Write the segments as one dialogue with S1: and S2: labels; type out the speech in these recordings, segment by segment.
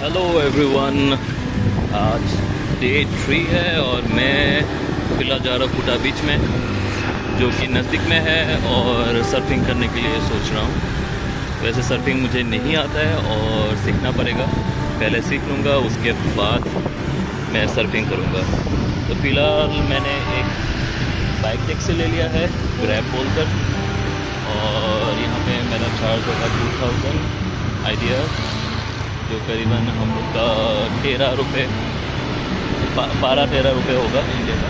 S1: Hello everyone, आज day 3 है और मैं फ़िलहाल जा रहा हूँ कुटा बीच में, जो कि नज़दीक में है, और सर्फिंग करने के लिए सोच रहा हूँ। वैसे सर्फिंग मुझे नहीं आता है और सीखना पड़ेगा। पहले सीख लूँगा, उसके बाद मैं सर्फिंग करूँगा। तो फ़िलहाल मैंने एक बाइक टैक्सी ले लिया है, ग्रैब बोलकर, और यहाँ पे मेरा चार्ज होगा 2000 आइडिया, जो करीबन हम लोग का 13 रुपये 12-13 रुपये होगा इंडिया का।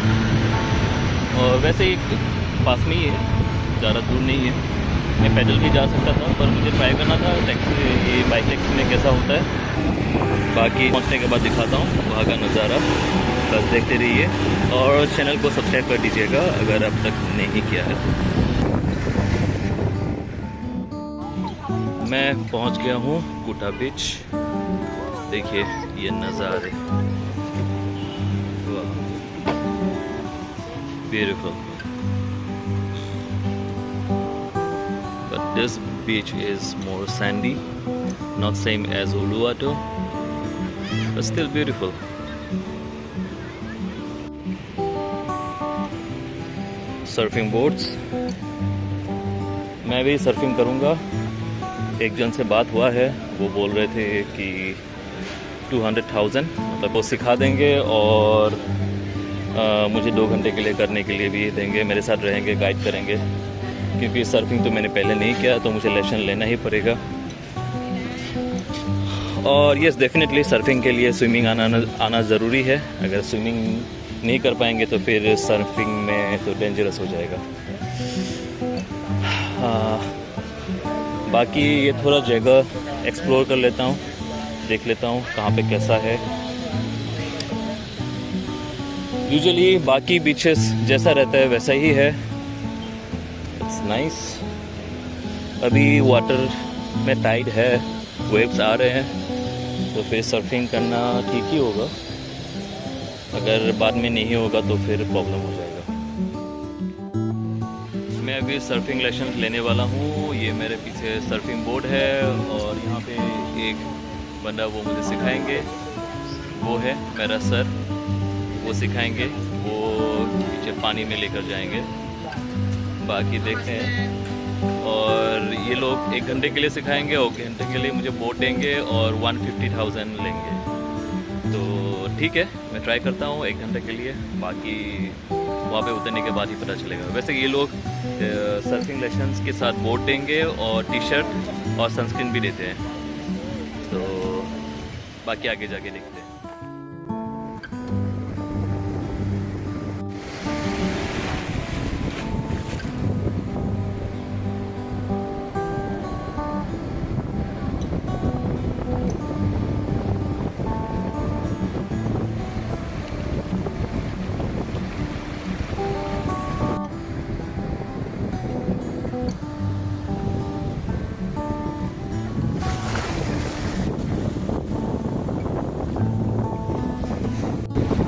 S1: और वैसे ही पास में ही है, ज़्यादा दूर नहीं है। मैं पैदल भी जा सकता था, पर मुझे ट्राई करना था टैक्सी, ये बाइक टैक्सी में कैसा होता है। बाकी पहुंचने के बाद दिखाता हूँ वहाँ का नज़ारा, बस देखते रहिए और चैनल को सब्सक्राइब कर दीजिएगा अगर अब तक नहीं किया है। मैं पहुंच गया हूँ कुटा बीच। देखिए ये नज़ारे, beautiful. But this beach is more sandy, not same as Uluwatu, but still beautiful. Surfing boards, मैं भी सर्फिंग करूँगा। एक जन से बात हुआ है, वो बोल रहे थे कि 200,000 मतलब वो सिखा देंगे और मुझे 2 घंटे के लिए करने के लिए भी देंगे, मेरे साथ रहेंगे, गाइड करेंगे। क्योंकि सर्फिंग तो मैंने पहले नहीं किया, तो मुझे लेसन लेना ही पड़ेगा। और यस, डेफिनेटली सर्फिंग के लिए स्विमिंग आना ज़रूरी है। अगर स्विमिंग नहीं कर पाएंगे तो फिर सर्फिंग में तो डेंजरस हो जाएगा। बाकी ये थोड़ा जगह एक्सप्लोर कर लेता हूँ, देख लेता हूँ कहाँ पे कैसा है। यूजुअली बाकी बीचेस जैसा रहता है वैसा ही है। It's nice. अभी वाटर में टाइड है, वेव्स आ रहे हैं, तो फिर सर्फिंग करना ठीक ही होगा। अगर बाद में नहीं होगा तो फिर प्रॉब्लम हो जाएगा। मैं अभी सर्फिंग लेसन लेने वाला हूँ। ये मेरे पीछे सर्फिंग बोर्ड है और यहाँ पे एक बंदा वो मुझे सिखाएंगे, वो है मेरा सर, वो सिखाएंगे, वो पीछे पानी में लेकर जाएंगे। बाकी देखते हैं। और ये लोग 1 घंटे के लिए सिखाएंगे और 1 घंटे के लिए मुझे बोर्ड देंगे और 150,000 लेंगे। तो ठीक है, मैं ट्राई करता हूँ 1 घंटे के लिए, बाकी वहाँ पे उतरने के बाद ही पता चलेगा। वैसे ये लोग सर्फिंग लेसन्स के साथ बोर्ड देंगे और टी-शर्ट और सनस्क्रीन भी देते हैं। तो बाकी आगे जाके देखते हैं।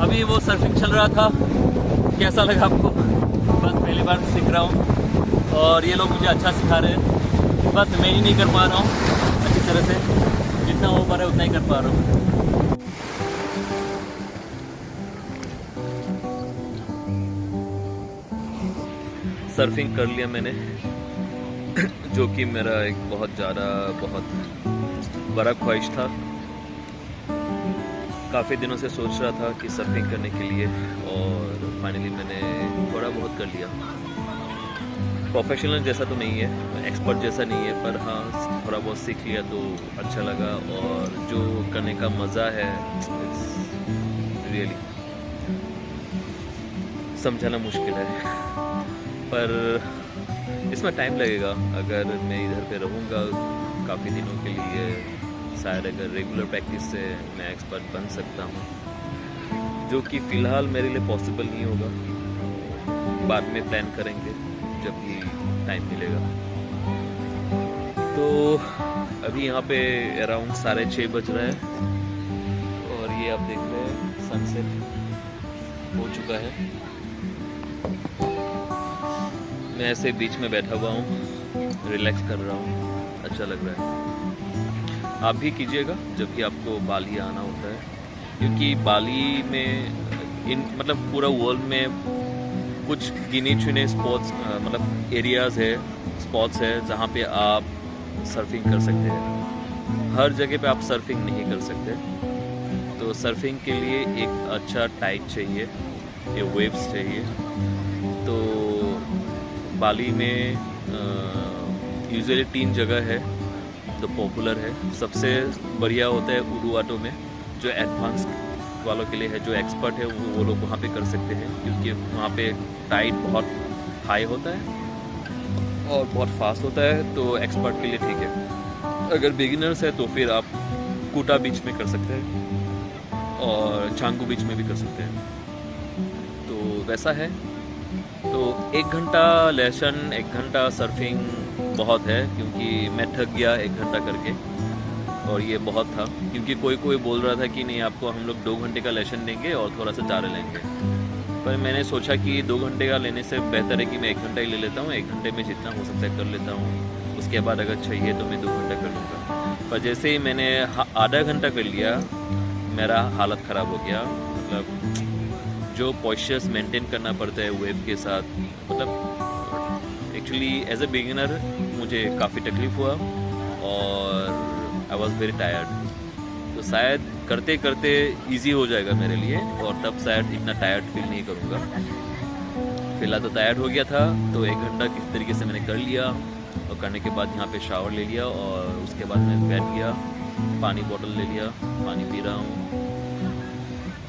S1: अभी वो सर्फिंग चल रहा था, कैसा लगा आपको? बस पहली बार सीख रहा हूँ और ये लोग मुझे अच्छा सिखा रहे हैं। बस मैं ही नहीं कर पा रहा हूँ अच्छी तरह से, जितना हो पा रहा है उतना ही कर पा रहा हूँ। सर्फिंग कर लिया मैंने, जो कि मेरा एक बहुत बड़ा ख्वाहिश था। काफ़ी दिनों से सोच रहा था कि सर्फिंग करने के लिए, और फाइनली मैंने थोड़ा बहुत कर लिया। प्रोफेशनल जैसा तो नहीं है, एक्सपर्ट जैसा नहीं है, पर हाँ थोड़ा बहुत सीख लिया तो अच्छा लगा। और जो करने का मज़ा है, रियली समझाना मुश्किल है, पर इसमें टाइम लगेगा। अगर मैं इधर पे रहूँगा काफ़ी दिनों के लिए, शायद अगर रेगुलर प्रैक्टिस से मैं एक्सपर्ट बन सकता हूँ, जो कि फ़िलहाल मेरे लिए पॉसिबल नहीं होगा। बाद में प्लान करेंगे जब भी टाइम मिलेगा। तो अभी यहाँ पे अराउंड 6:30 बज रहा है और ये आप देख रहे हैं सनसेट हो चुका है। मैं ऐसे बीच में बैठा हुआ हूँ, रिलैक्स कर रहा हूँ, अच्छा लग रहा है। आप भी कीजिएगा जब भी आपको बाली आना होता है, क्योंकि बाली में मतलब पूरा वर्ल्ड में कुछ गिने चुने स्पॉट्स मतलब एरियाज़ है, स्पॉट्स है जहाँ पे आप सर्फिंग कर सकते हैं। हर जगह पे आप सर्फिंग नहीं कर सकते, तो सर्फिंग के लिए एक अच्छा टाइड चाहिए, ये वेव्स चाहिए। तो बाली में यूजुअली 3 जगह है जो पॉपुलर है। सबसे बढ़िया होता है उडुआटो में, जो एडवांस वालों के लिए है, जो एक्सपर्ट है वो लोग वहाँ पे कर सकते हैं, क्योंकि वहाँ पे टाइड बहुत हाई होता है और बहुत फास्ट होता है, तो एक्सपर्ट के लिए ठीक है। अगर बिगिनर्स है तो फिर आप कूटा बीच में कर सकते हैं और चांगू बीच में भी कर सकते हैं। तो वैसा है। तो 1 घंटा लेसन, 1 घंटा सर्फिंग बहुत है, क्योंकि मैं थक गया 1 घंटा करके, और ये बहुत था। क्योंकि कोई बोल रहा था कि नहीं आपको हम लोग 2 घंटे का लेसन देंगे और थोड़ा सा चारा लेंगे, पर मैंने सोचा कि 2 घंटे का लेने से बेहतर है कि मैं 1 घंटा ही ले लेता हूँ। 1 घंटे में जितना हो सकता है कर लेता हूँ, उसके बाद अगर चाहिए तो मैं 2 घंटा कर लूँगा। पर जैसे ही मैंने आधा घंटा कर लिया, मेरा हालत ख़राब हो गया। मतलब जो पॉस्चर्स मेंटेन करना पड़ता है वेव के साथ, मतलब एक्चुअली एज ए बिगिनर मुझे काफ़ी तकलीफ़ हुआ और आई वॉज वेरी टायर्ड। तो शायद करते करते इजी हो जाएगा मेरे लिए, और तब शायद इतना टायर्ड फील नहीं करूँगा। फिलहाल तो टायर्ड हो गया था, तो 1 घंटा किसी तरीके से मैंने कर लिया, और करने के बाद यहाँ पे शावर ले लिया, और उसके बाद मैं बैठ गया, पानी बॉटल ले लिया, पानी पी रहा हूँ,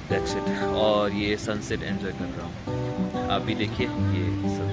S1: दैट्स इट। और ये सनसेट एंजॉय कर रहा हूँ। आप भी देखिए ये सब।